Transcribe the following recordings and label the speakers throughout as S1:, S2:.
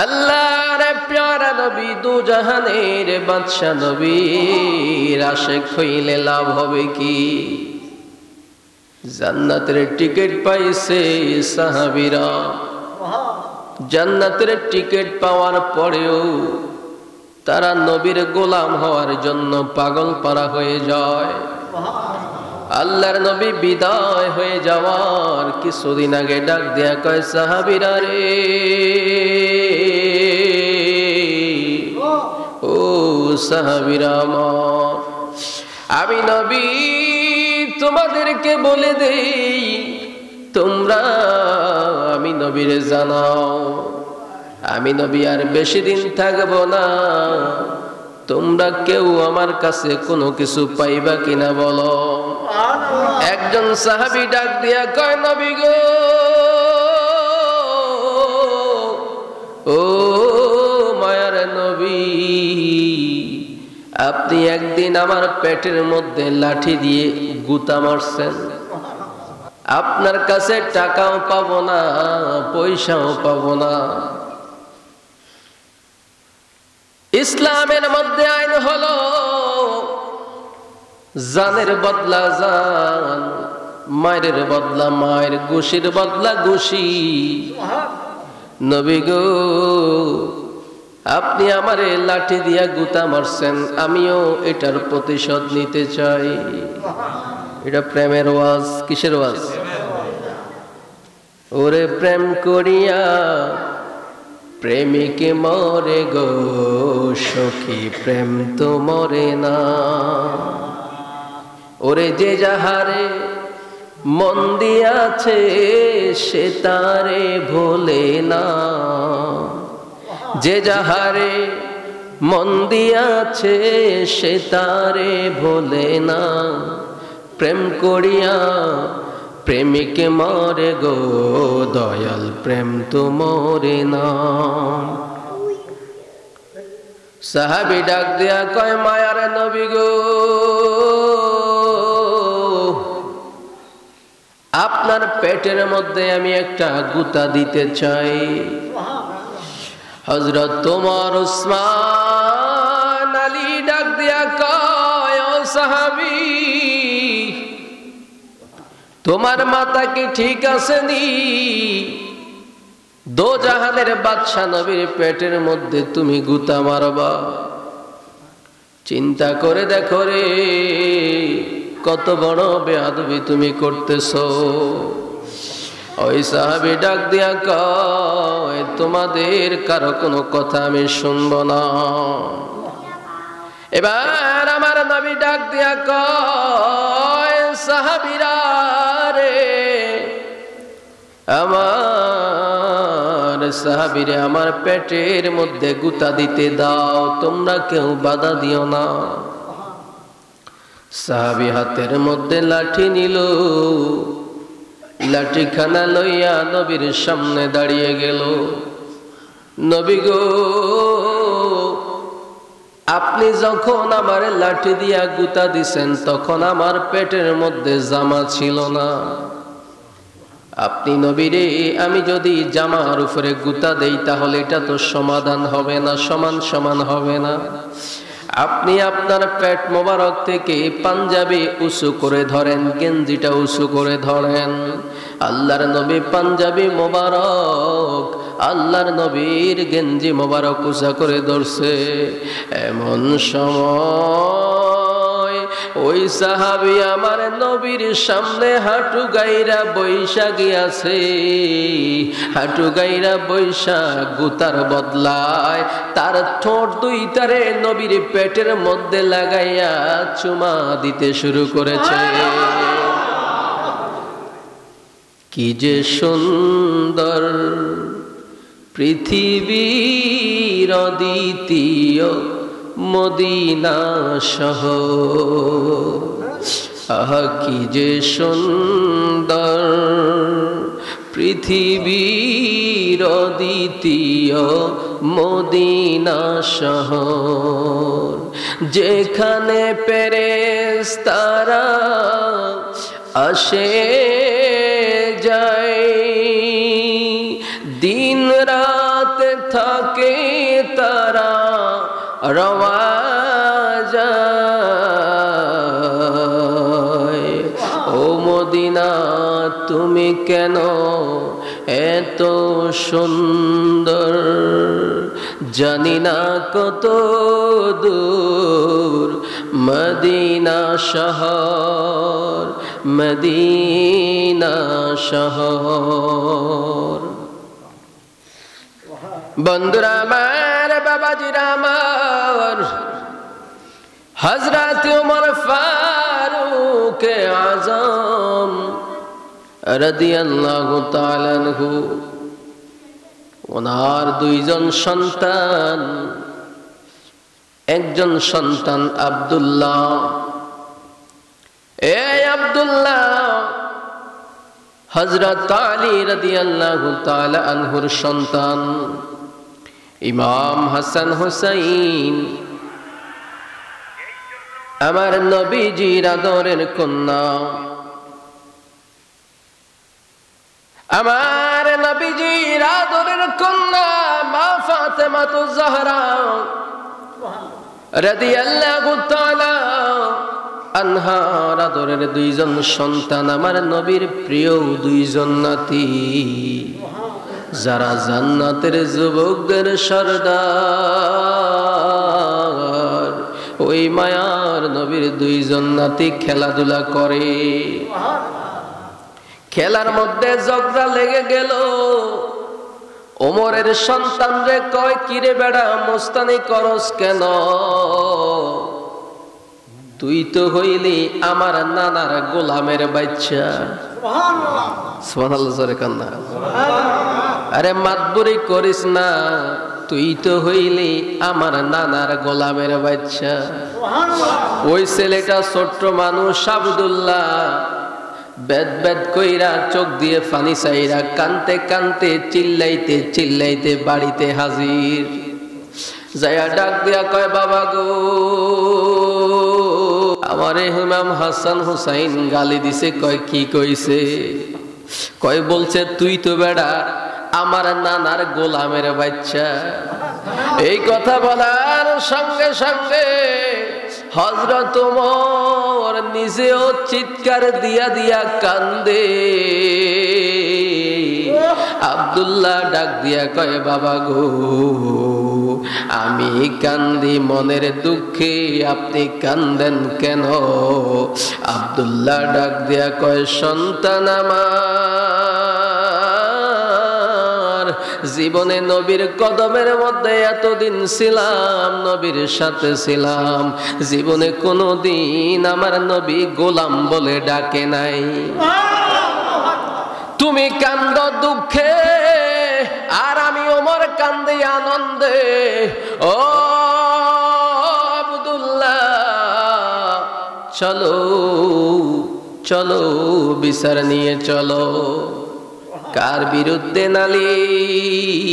S1: আল্লাহর প্যারা নবী দু জাহানের বাদশা নবীর আশিক হইলে লাভ হবে কি? জান্নাতের টিকিট পাইছে সাহাবীরা, জান্নাতের টিকিট পাওয়ার পরেও তারা নবীর গোলাম হওয়ার জন্য পাগল পারা হয়ে যায়। আল্লাহর নবী বিদায় হয়ে যাওয়ার কিছুদিন আগে ডাক দেয়া কয়, সাহাবীরা রে, ও সাহাবীরা আমার, আমি নবী তোমাদেরকে বলে দেই, তোমরা আমি নবীর জানাও, আমি নবী আর বেশি দিন থাকবো না, তোমরা কেউ আমার কাছে কোনো কিছু পাইবা কিনা বলো। একজন সাহাবী ডাক দিয়া কয়, নবী গো, ও মায়ার নবী, আপনি একদিন আমার পেটের মধ্যে লাঠি দিয়ে গুতা মারছেন, আপনার কাছে টাকাও পাবো না, পয়সাও পাবো না। ইসলামের মধ্যে আইন হলো জানের বদলা জান, মায়ের বদলা মায়ের, ঘুষির বদলা ঘুষি। নবী গো, আপনি আমারে লাঠি দিয়া গুতা মারছেন, আমিও এটার প্রতিশোধ নিতে চাই। এটা প্রেমের ওয়াজ। কিসের ওয়াজ? ওরে প্রেম করিয়া প্রেমিকে মরে গো সখী, প্রেম তো মরে না। ওরে যে যাহারে মন দিয়াছে সে তারে ভোলে না, যে যাহারে মন দিয়াছে সে তারে ভোলে না। প্রেম করিয়া প্রেমিকে মরে গো দয়াল, প্রেম তো মরে না। সাহাবী ডাক দিয়া কয়, মায়ার নবী গো, আপনার পেটের মধ্যে আমি একটা গুতা দিতে চাই। হযরত তোমার উসমান আলী ডাক দিয়া কয়, ও সাহাবী, তোমার মাথা কি ঠিক আছে নি? দো জাহানের বাদশা নবীর পেটের মধ্যে তুমি গুতা মারবা? চিন্তা করে দেখো রে, কত বড় বেয়াদবি তুমি করতেছো। ওই সাহাবী ডাক দিয়া কয়, তোমাদের কারো কোনো কথা আমি শুনবো না। এবার আমার নবী ডাক দিয়া কয়, সাহাবীরা রে, আমার সাহাবীরে আমার পেটের মধ্যে গুতা দিতে দাও, তোমরা কেউ বাধা দিও না। সাহাবী হাতের মধ্যে লাঠি নিল, লাঠিখানা লইয়া নবীর সামনে দাঁড়িয়ে গেল। নবী গো, আপনি যখন আমার লাঠি দিয়া গুতা দিছেন তখন আমার পেটের মধ্যে জামা ছিল না। আপনি নবীরে, আমি যদি জামার উপরে গুতা দেই তাহলে এটা তো সমাধান হবে না, সমান সমান হবে না। আপনি আপনার পেট মোবারক থেকে পাঞ্জাবি উঁচু করে ধরেন, গেঞ্জিটা উঁচু করে ধরেন। আল্লাহর নবী পাঞ্জাবি মোবারক, আল্লাহর নবীর গেঞ্জি মোবারক উঁচা করে ধরছে। এমন সময় ওই সাহাবী আমার নবীর সামনে হাঁটু গাইরা বৈশা গিয়াছে। হাঁটু গাইরা বৈশা গুতার বদলায় তার ঠোঁট দুইটারে নবীর পেটের মধ্যে লাগাইয়া চুমা দিতে শুরু করেছে। কি যে সুন্দর পৃথিবীর অদ্বিতীয় মদিনা শহর, আহা কি যে সুন্দর পৃথিবীর অদ্বিতীয় মদিনা শহর, যেখানে ফেরেশতারা আসে যায় দিন রাত মদিনাতে থাকে তারা রওয়া যায়। ও মদিনা তুমি কেন এত সুন্দর, জানি না কত দূর মদিনা শহর, মদিনা শহর। বন্ধুরা আমার, বাবাজিরা আমার, হযরত ওমর ফারুক আযম রাদিয়াল্লাহু তাআলা আনহু, ওনার দুইজন সন্তান, একজন সন্তান আব্দুল্লাহ। এই আব্দুল্লাহ হযরত আলী রাদিয়াল্লাহু তাআলা আনহুর সন্তান। ইমাম হাসান হুসাইন আমার নবীজির আদরের কন্যা, আমার নবীজির আদরের কন্যা মা ফাতেমাতুজ জাহরা রাদিয়াল্লাহু তাআলা আনহার আদরের দুইজন সন্তান, আমার নবীর প্রিয় দুইজন নাতি, যারা জান্নাতের যুবকদের সরদার। ওই মায়ার নবীর দুইজন নাতি খেলাধুলা করে, খেলার মধ্যে ঝগড়া লেগে গেল। ওমরের সন্তান রে কয়, কিরে বেড়া মোস্তানি করস কেন? তুই তো হইলি আমার নানার গোলামের বাচ্চা। সুবহানাল্লাহ, জোরে কান্না। আরে মাতবুরি করিস না, তুই তো হইলি আমার নানার গোলামের বাচ্চা। ওই ছেলেটা ছোট্ট মানুষ আব্দুল্লাহ বেদ বেদ কইরা চোখ দিয়ে পানি চাইরা কানতে কানতে চিল্লাইতে চিল্লাইতে বাড়িতে হাজির। যায়া ডাক দিয়া কয়, বাবা গো, আমারে ইমাম হাসান হুসাইন গালি দিছে। কয় কি কইছে? কয় বলছে তুই তো বেড়া আমার নানার গোলামের বাচ্চা। এই কথা বলার সঙ্গে সঙ্গে হযরত ওমর নিজেও চিৎকার দিয়া দিয়া কান্দে। আব্দুল্লাহ ডাক দিয়া কয়, বাবা গো, আমি কান্দি মনের দুঃখে, আপনি কান্দেন কেন? আব্দুল্লাহ ডাক দিয়া কয়, সন্তান আমার, জীবনে নবীর কদমের মধ্যে এতদিন ছিলাম, নবীর সাথে ছিলাম, জীবনে কোনোদিন আমার নবী গোলাম বলে ডাকে নাই। তুমি কান্দ দুঃখে আর আমি ওমর কান্দি আনন্দে। ও আব্দুল্লাহ, চলো চলো বিচার নিয়ে চলো। কার বিরুদ্ধে নালিশ?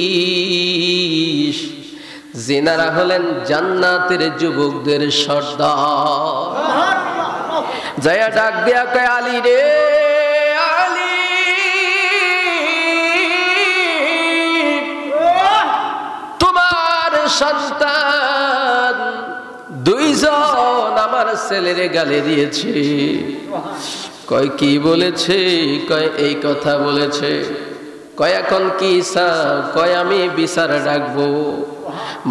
S1: জিনারা হলেন জান্নাতের যুবকদের সর্দার। যায়া ডাক দিয়া কয়, আলী রে আলী, তোমার সন্তান দুইজন আমার ছেলেরে গালি দিয়েছে। কয় কি বলেছে? কয় এই কথা বলেছে। কয় এখন কি চাও? কয় আমি বিচার ডাকবো,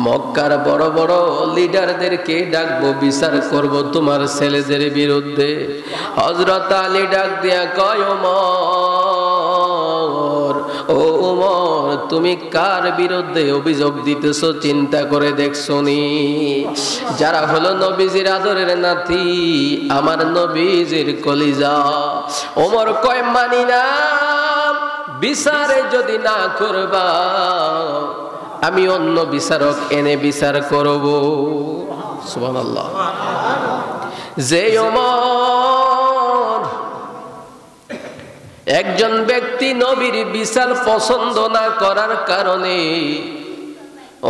S1: মক্কার বড় বড় লিডারদেরকে ডাকবো, বিচার করব তোমার ছেলেদের বিরুদ্ধে। হযরত আলী ডাক দিয়া কয়, ওমর, ও ওমর, তুমি কার বিরুদ্ধে অভিযোগ দিতেছো চিন্তা করে দেখছো নি? যারা হলো নবীজির আদরের নাতি, আমার নবীজির কলিজা। ওমর কয়, মানি না, বিচারে যদি না করবা আমি অন্য বিচারক এনে বিচার করব। সুবহানাল্লাহ। যে ওমর একজন ব্যক্তি নবীর বিচার পছন্দ না করার কারণে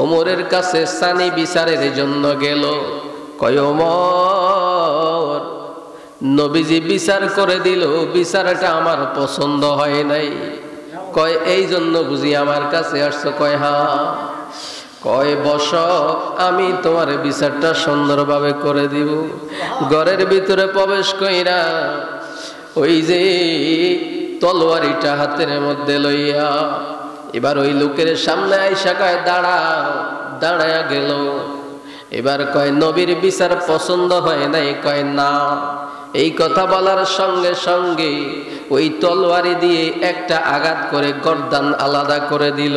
S1: ওমরের কাছে সানি বিচারের জন্য গেল। কয় ওমর, নবীজি বিচার করে দিল, বিচারটা আমার পছন্দ হয় নাই। কয় এই জন্য বুঝি আমার কাছে আসছো? কয় হ্যাঁ। কয় বস, আমি তোমার বিচারটা সুন্দরভাবে করে দিব। ঘরের ভিতরে প্রবেশ কইরা ওই যে তলোয়ারিটা হাতের মধ্যে লইয়া এবার ওই লোকের সামনে আইসা কয় দাঁড়াও। দাঁড়ায়া গেল। এবার কয় নবীর বিচার পছন্দ হয় নাই? কয় না। এই কথা বলার সঙ্গে সঙ্গে ওই তলোয়ারি দিয়ে একটা আঘাত করে গর্দান আলাদা করে দিল।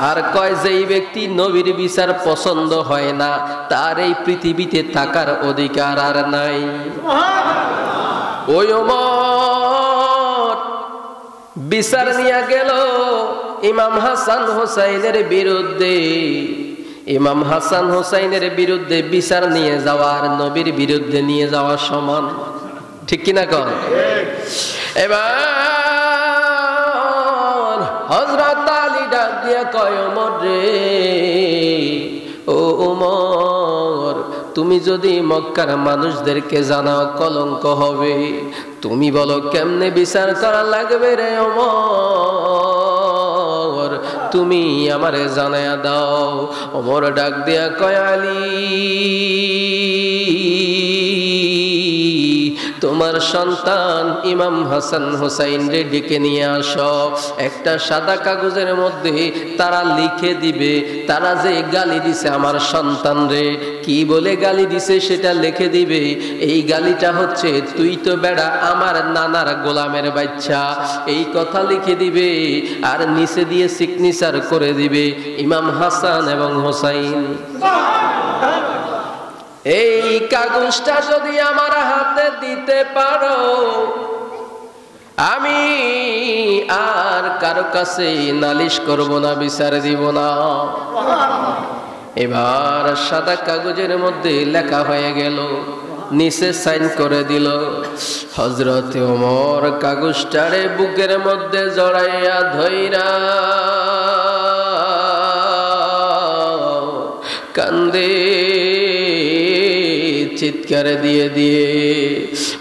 S1: আর কয় যেই ব্যক্তি নবীর বিচার পছন্দ হয় না তার এই পৃথিবীতে থাকার অধিকার আর নাই। ওই ওমর বিচার নিয়ে গেল ইমাম হাসান হোসাইনের বিরুদ্ধে। ইমাম হাসান হোসাইনের বিরুদ্ধে বিচার নিয়ে যাওয়া আর নবীর বিরুদ্ধে নিয়ে যাওয়া সমান, ঠিক কিনা কন? এবার হযরত আলী ডাক দিয়া কয় ওমর রে, ও ওমর, তুমি যদি মক্কার মানুষদেরকে জানাও কলঙ্ক হবে, তুমি বলো কেমনে বিচার করা লাগবে রে ওমর, তুমি আমারে জানায়া দাও। ওমর ডাক দিয়া কয় আলী, তোমার সন্তান ইমাম হাসান হোসাইন রে ডেকে নিয়ে আসো। একটা সাদা কাগজের মধ্যে তারা লিখে দিবে তারা যে গালি দিছে আমার সন্তান রে, কি বলে গালি দিছে সেটা লিখে দিবে। এই গালিটা হচ্ছে তুই তো বেড়া আমার নানার গোলামের বাচ্চা, এই কথা লিখে দিবে। আর নিচে দিয়ে সিগনেচার করে দিবে ইমাম হাসান এবং হোসাইন। এই কাগজটা যদি আমার হাতে দিতে পারো আমি আর কারো কাছে নালিশ করব না, বিচার দিব না। এবার সাদা কাগজের মধ্যে লেখা হয়ে গেল, নিচে সাইন করে দিল। হযরত ওমর কাগজটারে বুকের মধ্যে জড়াইয়া ধইরা কান্দে, চিৎকার দিয়ে দিয়ে।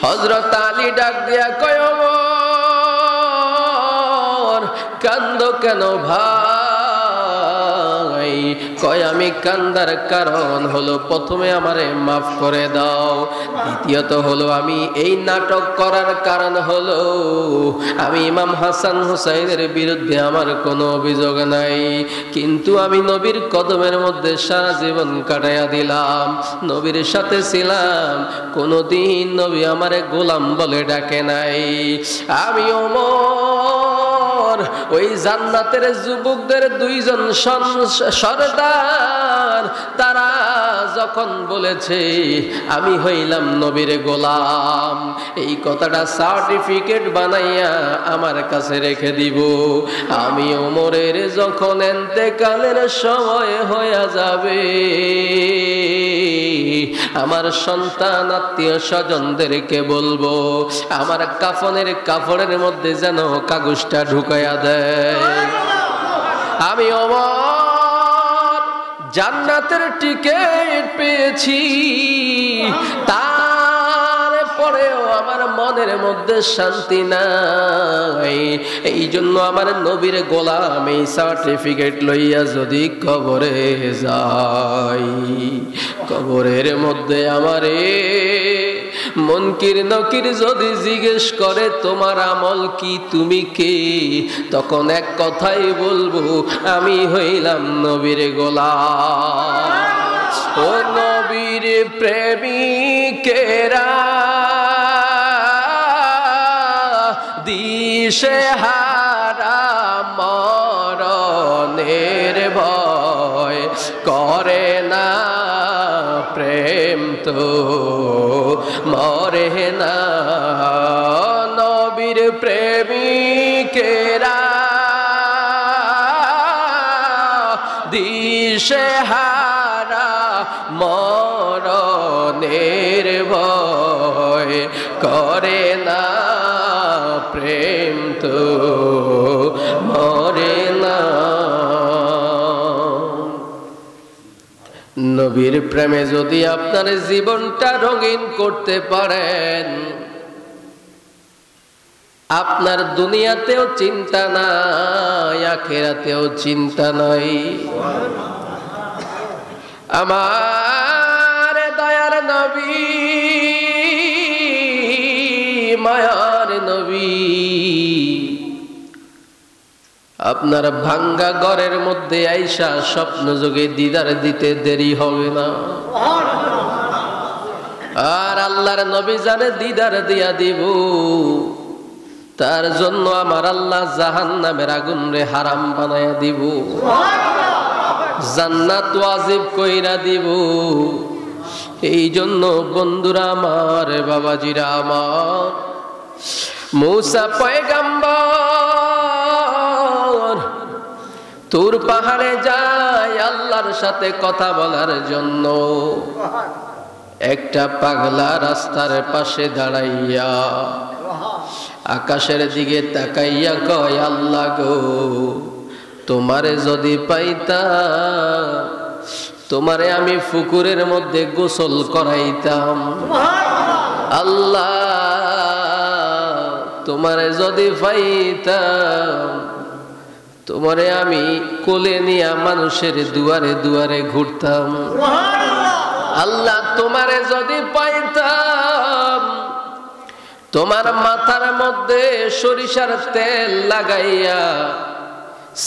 S1: হযরত আলী ডাক দিয়া কয় ওমর কান্দো কেন ভাই? কয় আমি কান্দার কারণ হলো প্রথমে আমারে মাফ করে দাও, দ্বিতীয়ত হলো আমি এই নাটক করার কারণ হলো আমি ইমাম হাসান হুসাইনের বিরুদ্ধে আমার কোনো অভিযোগ নাই, কিন্তু আমি নবীর কদমের মধ্যে সারা জীবন কাটাইয়া দিলাম, নবীর সাথে ছিলাম, কোনদিন নবী আমারে গোলাম বলে ডাকে নাই। আমি ওমর ওই জান্নাতের যুবকদের দুইজন সরদার তারা যখন বলেছে আমি হইলাম নবীর গোলাম, এই কথাটা সার্টিফিকেট বানাইয়া আমার কাছে রেখে দিব। আমি ওমরের যখন ইন্তেকালের সময় হয়ে যাবে আমার সন্তান আত্মীয় স্বজনদেরকে বলবো আমার কাফনের কাপড়ের মধ্যে যেন কাগজটা ঢুকাইয়া দেয়। আমি ওমর জান্নাতের টিকিট পেয়েছি, তারপরেও আমার মনের মধ্যে শান্তি নাই, এই জন্য আমার নবীর গোলাম এই সার্টিফিকেট লইয়া যদি কবরে যাই, কবরের মধ্যে আমারে মুনকির নকির যদি জিজ্ঞেস করে তোমার আমল কি, তুমি কে, তখন এক কথাই বলবো আমি হইলাম নবীর গোলাম। ও নবীর প্রেমিকেরা দিশে হারা মরণের ভয় করে না, প্রেম তো মরে না। নবীর প্রেমিকেরা দিশে হারা মরণের ভয় করে না, প্রেম তো মরে না। নবীর প্রেমে যদি আপনার জীবনটা রঙিন করতে পারেন আপনার দুনিয়াতেও চিন্তা নাই, আখিরাতেও চিন্তা নাই। আমার দয়ার নবী, মায়ার নবী, আপনার ভাঙ্গা ঘরের মধ্যে আইসা স্বপ্ন যোগে দিদার দিতে দেরি হবে না। আর আল্লাহর নবী জানে দিদার দিয়া দিব, তার জন্য আমার আল্লাহ জাহান্নামের আগুন রে হারাম বানায়া দিব, জান্নাত ওয়াজিব কইরা দিব। এই জন্য বন্ধুরা আমার, বাবাজিরা আমার, মূসা পয়গম্বর তুর পাহাড়ে যায় আল্লাহর সাথে কথা বলার জন্য। একটা পাগলা রাস্তার পাশে দাঁড়াইয়া আকাশের দিকে তাকাইয়া কয়, আল্লাহ গো, তোমারে যদি পাইতাম, তোমারে আমি পুকুরের মধ্যে গোসল করাইতাম। আল্লাহ, তোমারে যদি পাইতাম, তোমারে আমি কোলে নিয়া মানুষের দুয়ারে দুয়ারে ঘুরতাম। আল্লাহ, তোমারে যদি পাইতাম, তোমার মাথার মধ্যে সরিষার তেল লাগাইয়া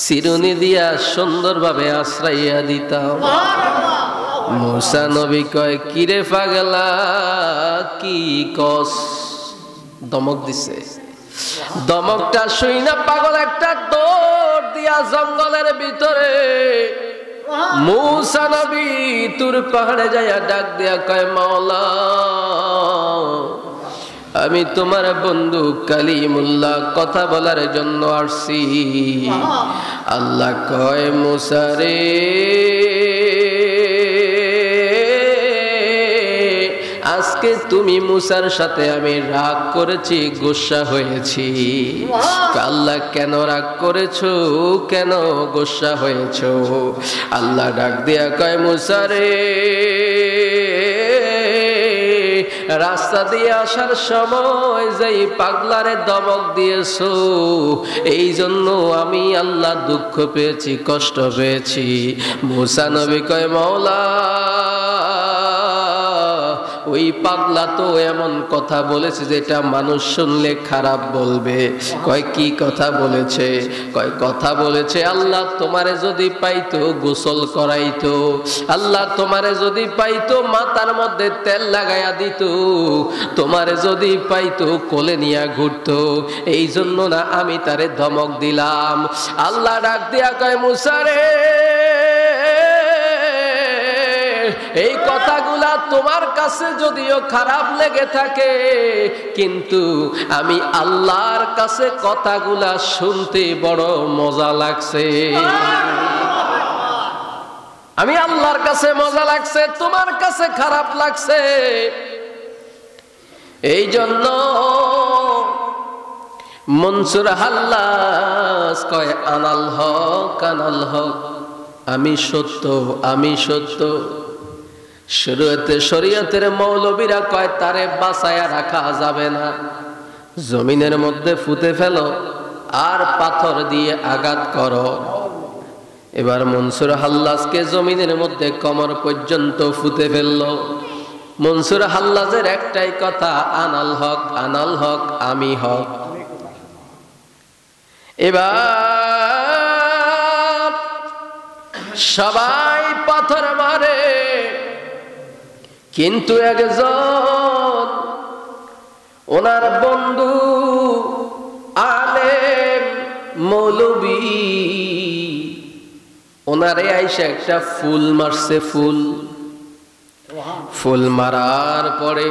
S1: চিরুনি দিয়া সুন্দরভাবে আশ্রাইয়া দিতাম। মূসা নবী কয়, কিরে পাগলা, কি কস? দমক দিছে। দমকটা শুই না পাগল একটা দৌড় দিয়া জঙ্গলের ভিতরে মূসা নবী তুর পাহাড়ে যাইয়া ডাক দিয়া কয়, মাওলা, আমি তোমার বন্ধু কালিমুল্লাহ কথা বলার জন্য আসছি। আল্লাহ কয়, মূসা রে, আজকে তুমি মূসার সাথে আমি রাগ করেছি, গোসা হয়েছি। আল্লাহ, কেন রাগ করেছো, কেন গোসা হয়েছো? আল্লাহ ডাক দিয়া কয়, মূসা রে, রাস্তা দিয়ে আসার সময় যেই পাগলারে দমক দিয়েছো, এই জন্য আমি আল্লাহ দুঃখ পেয়েছি, কষ্ট পেয়েছি। মূসা নবী কয়, মাওলা, ওই পাগলা তো এমন কথা বলেছে যেটা মানুষ শুনলে খারাপ বলবে। কয়, কি কথা বলেছে? কয়, কথা বলেছে আল্লাহ তোমারে যদি পাইতো গোসল করাইতো, আল্লাহ তোমারে যদি পাইতো মাথার মধ্যে তেল লাগাইয়া দিত, তোমারে যদি পাইতো কোলে নিয়া ঘুরতো, এই জন্য না আমি তারে ধমক দিলাম। আল্লাহ ডাক দিয়া কয়, মূসা রে, এই কথাগুলা তোমার কাছে যদিও খারাপ লেগে থাকে, কিন্তু আমি আল্লাহর কাছে কথাগুলা শুনতে বড় মজা লাগছে। আমি আল্লাহর কাছে মজা লাগছে, তোমার কাছে খারাপ লাগছে। এই জন্য মনসুর হাল্লাস কয়, আনাল হক, আনাল হক, আমি সত্য, আমি সত্য। শরীয়তের মৌলবীরা কয়, তারে বাঁচায়া রাখা যাবে না, জমিনের মধ্যে পুঁতে ফেলো আর পাথর দিয়ে আঘাত করো। এবার মনসুর হাল্লাজকে জমিনের মধ্যে কোমর পর্যন্ত পুঁতে ফেললো। মনসুর হাল্লাজের একটাই কথা, আনাল হক, আনাল হক, আমি হক। এবার সবাই পাথর মারে, কিন্তু একজন ওনার বন্ধু আলেম মৌলবী, ওনারে আইসা একটা ফুল মারছে। ফুল মারার পরে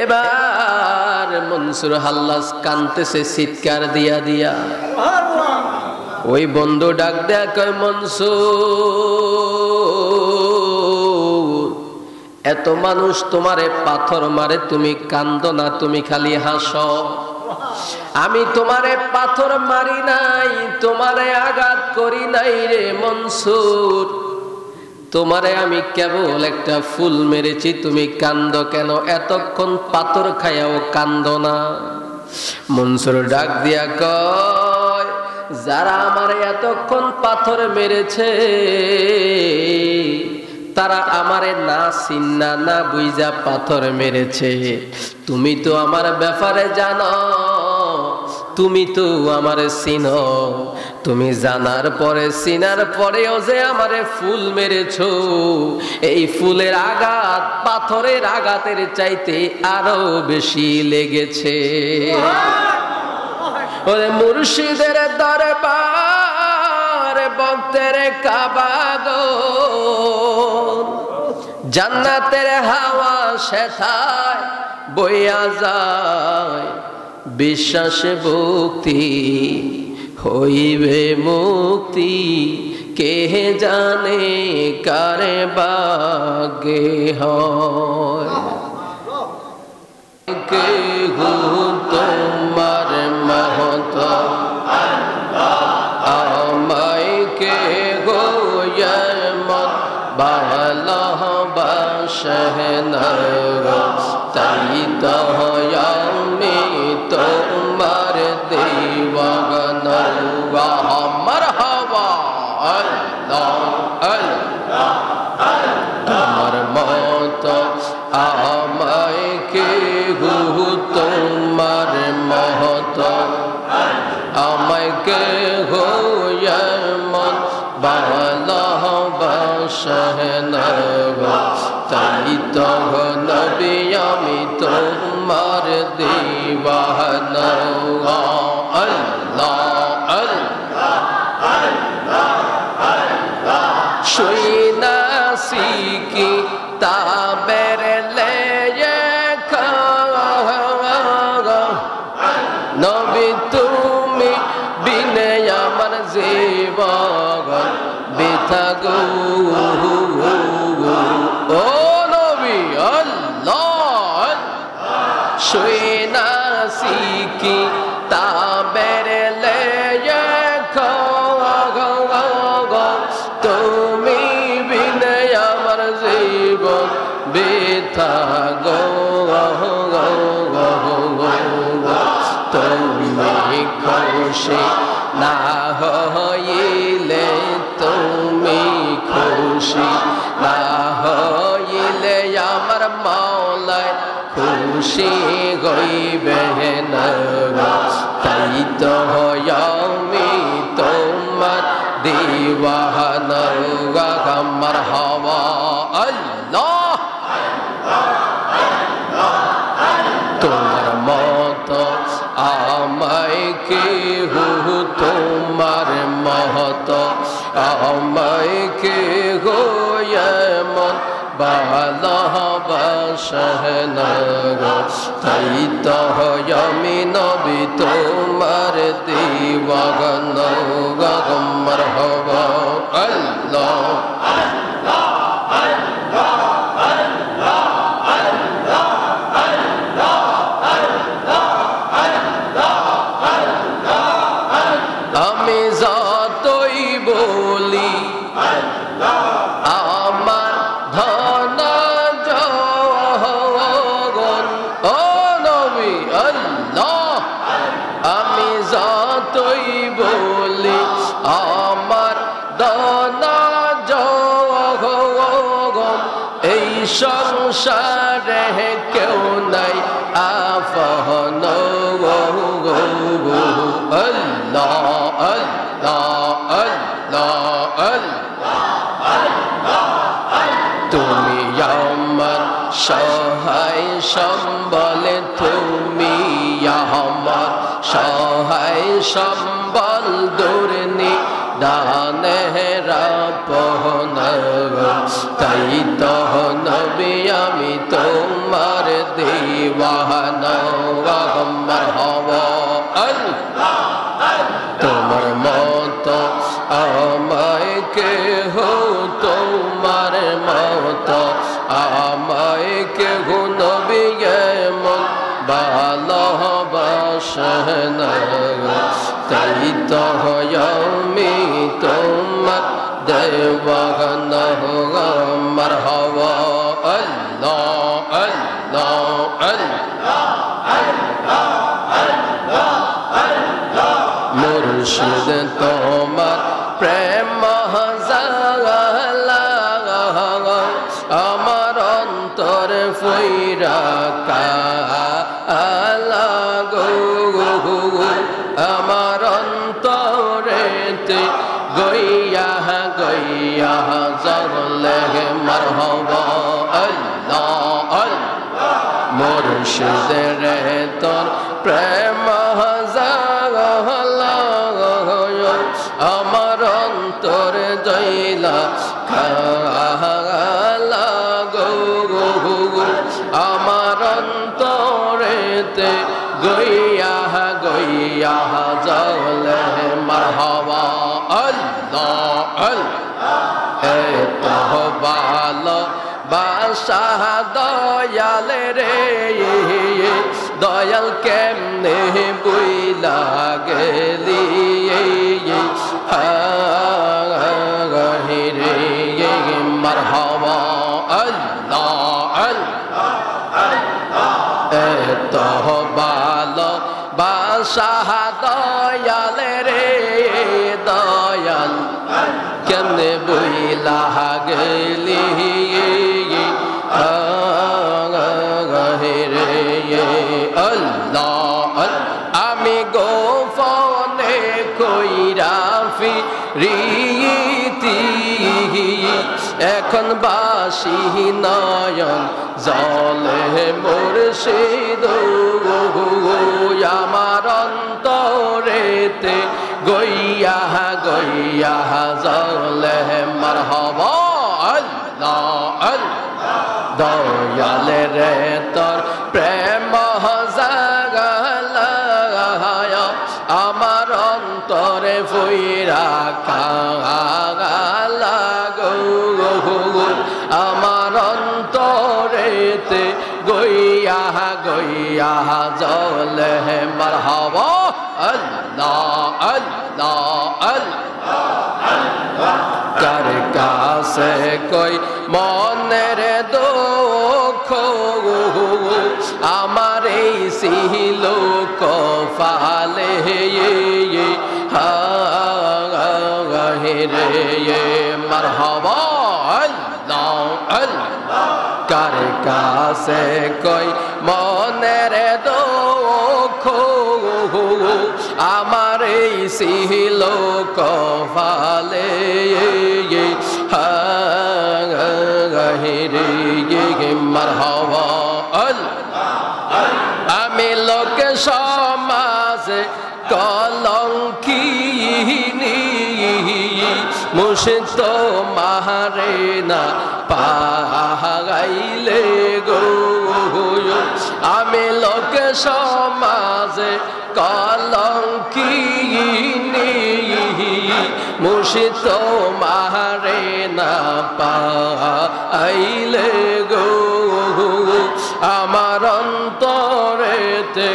S1: এবার মনসুর হাল্লাজ কানতেছে চিৎকার দিয়া দিয়া। ওই বন্ধু ডাক দেয়া কয়, মনসুর, এত মানুষ তোমারে পাথর মারে, তুমি কান্দো না, তুমি খালি হাসো। আমি তোমারে পাথর মারি নাই, তোমারে আঘাত করি নাই রে মনসুর, তোমারে আমি কেবল একটা ফুল মেরেছি, তুমি কান্দো কেন? এতক্ষণ পাথর খায়াও কান্দো না। মনসুর ডাক দিয়া কয়, যারা আমার এতক্ষণ পাথর মেরেছে তারা আমারে না চিন্না না বুঝা পাথর মেরেছে। তুমি তো আমার ব্যাপারে জানো, তুমি তো আমারে চিনো, তুমি জানার পরে চিনার পরেও যে আমারে ফুল মেরেছো, এই ফুলের আঘাত পাথরের আঘাতের চাইতে আরো বেশি লেগেছে। ওরে মুর্শিদের দরবার ভক্তের কাবা গো, জান্নাতের হাওয়া সেথায় বইয়া যায়, বিশ্বাসে ভক্তি হইবে মুক্তি, কে জানে কারে ভাগ্যে হয়। কে হো তোমার মহত আমায় কে গো মন ভালোবাসে না, তাই তো আমি তোমার দিওয়ানা। মারহাবা আল্লাহ আল্লাহ, তোমার মত আমায় কে গো তোমার মহত আমায় কে গো মন ভালোবাসে না, তাই তো নবী আমি তোমার দিওয়ানা। আল্লাহ আল্লাহ শুইনা শিখি তাবের লেখা, নবী তুমি বিনে আমার জীবন বৃথা গো। ও নবী আল্লাহ শুইনা শিখি তাবের লেখা, তুমি বিনে আমার জীবন বৃথা গো। তুমি খুশি না হইলে, তুমি খুশি না হইলে আমার মাওলায় খুশি হইবে না, তাই তো আমি তোমার দিওয়ানা। মারহাবা আল্লাহ, তোমার মত আমায় কে হো তোমার মহত আমায় কে গো মন ভালোবাসে না, তাই তো আমি নবী তোমার দিওয়ানা। মারহাবা আল্লাহ আমি যতই বলি আমার ধন জগন, ও নবী আল্লাহ আমি যতই বলি আমার ধন জগন, এই সংসারে কেউ নাই আপন। আল্লাহ আল্লাহ আল্লাহ, তুমি আমার সহায় সম্বল, তুমি আমার সহায় সম্বল, দুর্নি দানে রাপন, তাই তো নবী আমি তোমার দিওয়ানা। মারহাবা আল্লাহ, তোমার মত আমায় কে হো তোমার মত আমায় কে হো নবী মন ভালোবাসে না, তাই তো আমি তোমার দিওয়ানা। মারহাবা আল্লাহ আল্লাহ আল্লাহ আল্লাহ। মুর্শিদ তোমার প্রেম মহাজালা আমার অন্তর ফইরা কালা গো আমার অন্তরেতে গইয়া গইয়া জগলে মারহাবা আল্লাহ আল্লাহ মুর্শিদ রে তোর প্রেম জাগলা আমার অন্তর জইলা খালা গো আমার অন্তরেতে গইয়া গইয়া জগলে মারহাবা আল্লাহ আল্লাহ এত ভালো বাসা দয়াল রে দয়াল কেমনে বুইলা গেলি রে মারহাবা আল্লাহ আল্লাহ এত ভালো বাসা দয়াল রে দয়াল কেমনে বইলা গেলি আল্লাহ আমি গোপনে কইরা ফিরিতি এখন বাসি নয়ন জলে মুর্শিদ আমার অন্তরেতে গইয়া গইয়া জলে মারহাবা আল্লাহ আল্লাহ দয়াল রে তোর প্রেম জাগলা আমার অন্তরে ফইরা কালা গো আমার অন্তরেতে গইয়া গইয়া জলে মারহাবা আল্লাহ আল্লাহ আল্লাহ কার কাছে কই মনের দুঃখ আমার এই ছিল কপালে রে মারহাবা আল্লাহ আল্লাহ কার কাছে কই মনের দুঃখ আমার এই ছিল কপালে রে মারহাবা আমি লোক সমাজে কলঙ্কিনী মুর্শিদ তোমারে না পাগাইলে গো আমি লোক সমাজে কলঙ্কিনী মুর্শিদ তোমারে না পাইলে গো আমার অন্তরেতে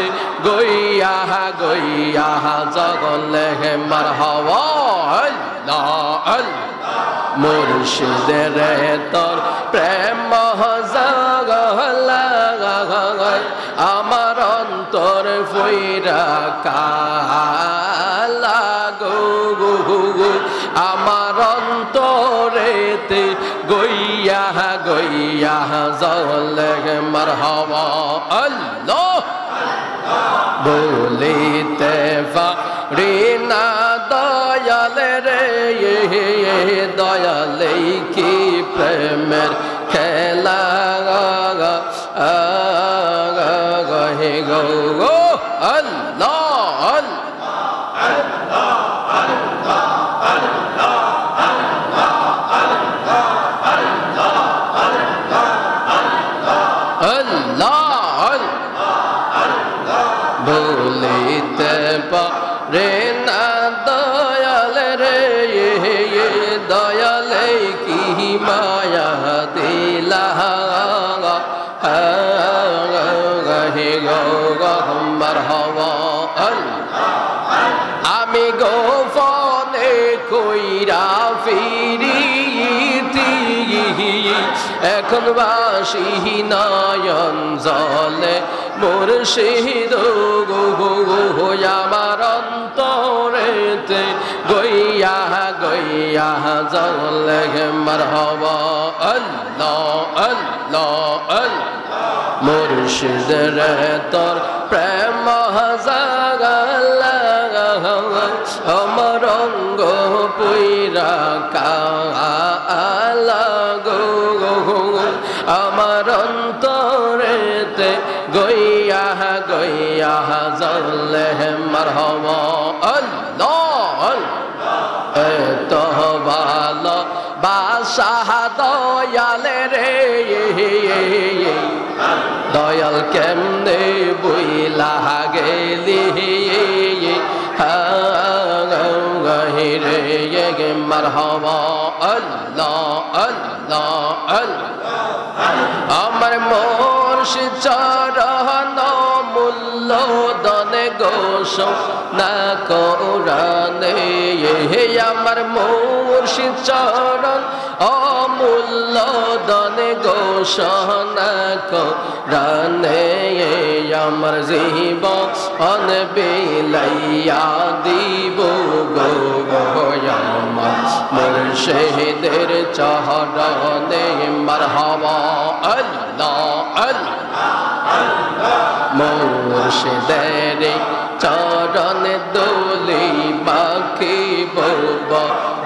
S1: গইয়া গইয়া জগলে মারহাবা আল্লাহ আল্লাহ মুর্শিদ রে তোর প্রেম জাগলা আমার অন্তর ফইরা কালা গো আমার অন্তরেতে গইয়া গইয়া জগলে মারহাবা আল্লাহ বলিতে পারি না দয়াল রে দয়াল কি প্রেমের খেলা হে গো আল্লাহ বলিতে পারে না দয়াল রে দয়াল কি মায়া দিলা এখন বাসি নয়ন জলে মুর্শিদ গো আমার অন্তরেতে গইয়া গইয়া জলে মারহাবা আল্লাহ আল্লাহ আল্লাহ মুর্শিদ রে তোর প্রেম জাগালা আমার অঙ্গ পুইরা কালা গো আমার অন্তরেতে গইয়া গইয়া জলে মারহাবা আল্লাহ এত ভালো বাসাহ দয়ালে রে দয়াল কেমনে বইলা গেলি রে মারহাবা আল্লাহ আল্লাহ আল্লাহ আমার মুর্শিদ চরণ মূল্য দনে গোস না কোরআনে আমার মুর্শিদ চরণ অমূল্য দনে গোস না কোরআনে আমার জীবন বিলাইয়া দিব গো আমার মুর্শিদের চরণে মারহাবা আল্লাহ আল্লাহ মুর্শিদের চরণে দোলি বাকি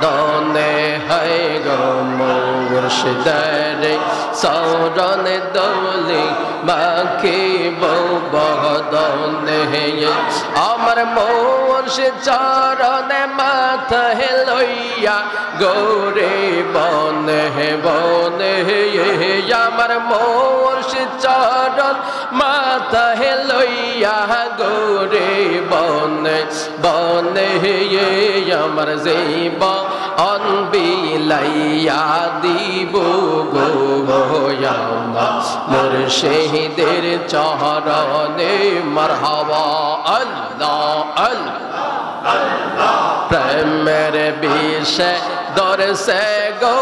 S1: দনে হয় গো মুর্শিদের চরণে দোলি বাকি দনে আমার মুর্শিদ চরণে মাথা লইয়া গৌরে বনে বনে আমার মুর্শিদ চরণ মাথা লইয়া গৌরে বনে বনে আমার জীব অনবিলাইয়া দিব গো আমার মুর্শিদের চরণে মারহাবা আল্লাহ আল্লাহ প্রেমের বিষে দরসে গো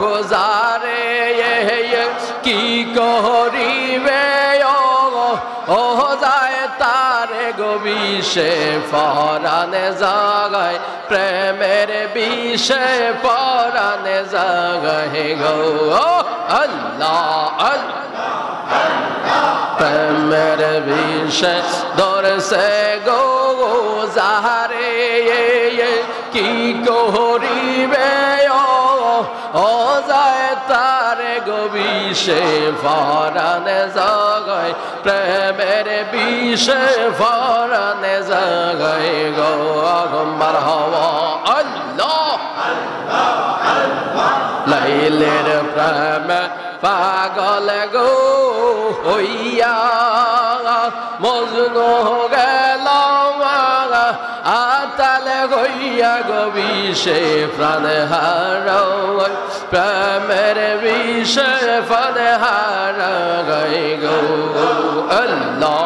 S1: গোজারে কি করিবে ও যায় তারে গো বিষে পরানে জাগায় প্রেমের বিষে পরানে জাগায় গো আল্লাহ আল্লাহ প্রেমের বিষে দরসে গো গোজারে কি করিবে ও যায় তারে গো বিষে পরানে জাগায় প্রেমের বিষে পরানে জাগায় গো মারহাবা আল্লাহ লাইলের প্রেম পাগল গো হইয়া মজনু গেল আতালে হইয়া গো বিষে প্রাণ হারাই প্রেমের বিষে প্রাণ হারাই গো আল্লাহ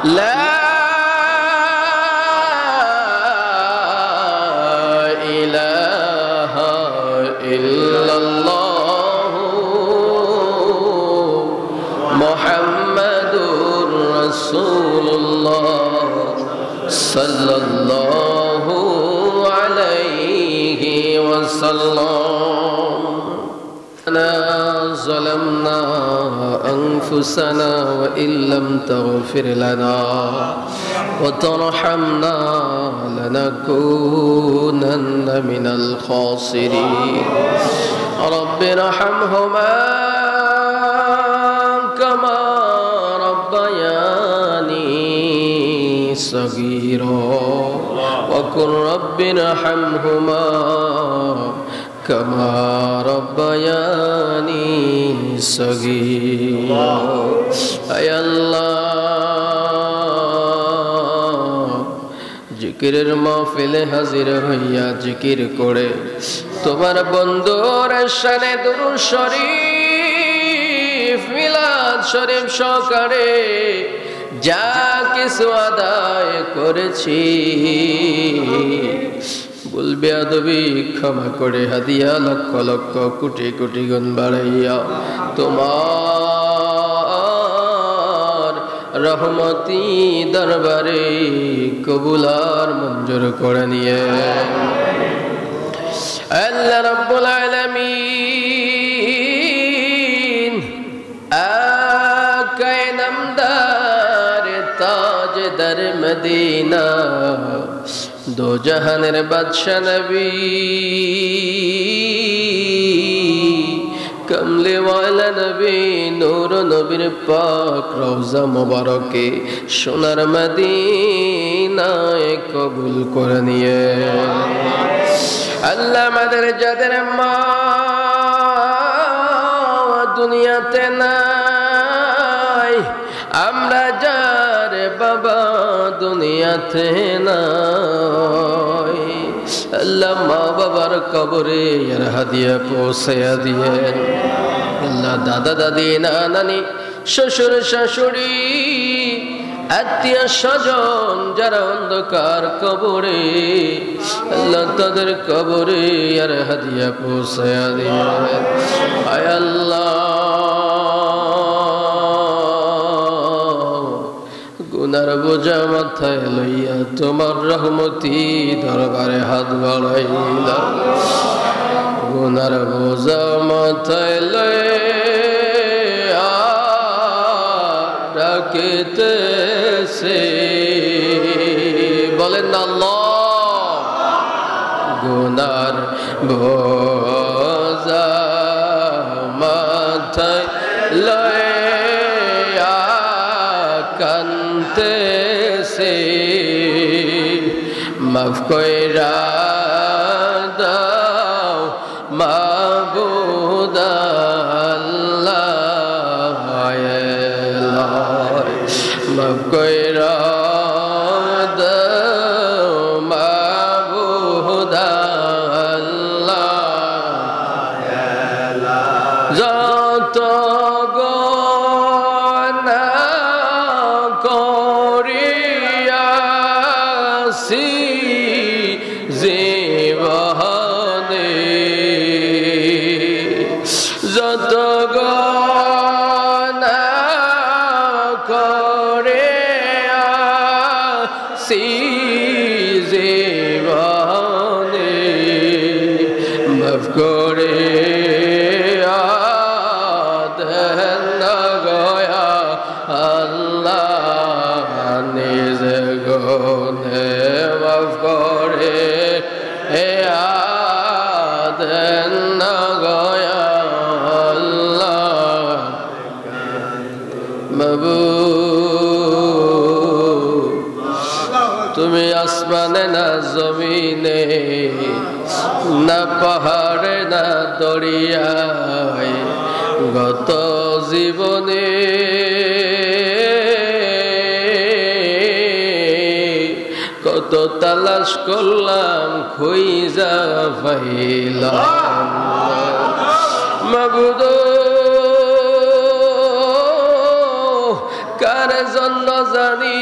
S1: লা ইলাহা ইল্লাল্লাহ মুহাম্মাদুর রাসূলুল্লাহ সাল্লাল্লাহু আলাইহি ওয়াসাল্লাম ظلمنا أنفسنا وإن لم تغفر لنا وترحمنا لنكونن من الخاسرين رب ارحمهما كما ربياني صغيرا وقل رب ارحمهما كما ربياني صغيرا أي الله জিকিরের মাহফিলে হাজির হইয়া জিকির করে তোমার বন্ধুর শানে দুরূদ শরীফ মিলাদ শরীফ সহকারে যা কিছু আদায় করেছি ভুল বেয়াদবি ক্ষমা করে হাদিয়া লক্ষ লক্ষ কোটি কোটি গুণ বাড়াইয়া তোমার রহমতি দরবারে কবুল আর মঞ্জুর করে নিয়ে আল্লাহ রাব্বুল আলামিন আকায়ে নামদার তাজদার মদিনা দো জাহানের বাদশা নবী কমলে ওয়ালা নবী নূর নবীর পাক রওজা মুবারকে সোনার মদিনায় কবুল করে নিয়ে আল্লাহ আমাদের যাদের মা দুনিয়াতে নাই আমরা যার বাবা দুনিয়াতে নাই আল্লাহ মা বাবার কবরে এর হাদিয়া পৌঁছায়া দিয়েন আল্লাহ দাদা দাদি নানানি শ্বশুর শাশুড়ি আত্মীয় স্বজন যারা অন্ধকার কবরে আল্লাহ তাদের কবরে আর হাদিয়া পৌঁছায়া দিয়েন আয় আল্লাহ গুনার বোঝা মাথায় লইয়া তোমার রহমতি দরবারে হাত বাড়াইলাম গুনার বোঝা মাথায় লইয়া ডাকিতেছে বলেন না আল্লাহ গুনার বোঝা মাথায় লইয়া কানতেছে মাফ কইরা দাও মাবুদ আল্লাহ মাফ কইরা দাও মাবুদ আল্লাহ যত যত গনা করে আসি জীবনে মাফ করে দেন না গয়া আল্লাহ নিজ গুণে মাফ করে দেন না গয়া তুমি আসমানে না জমিনে না পাহাড়ে না দরিয়ায় গত জীবনে কত তালাশ করলাম খুঁজা পাইলাম মাবুদ কার জন্য জানি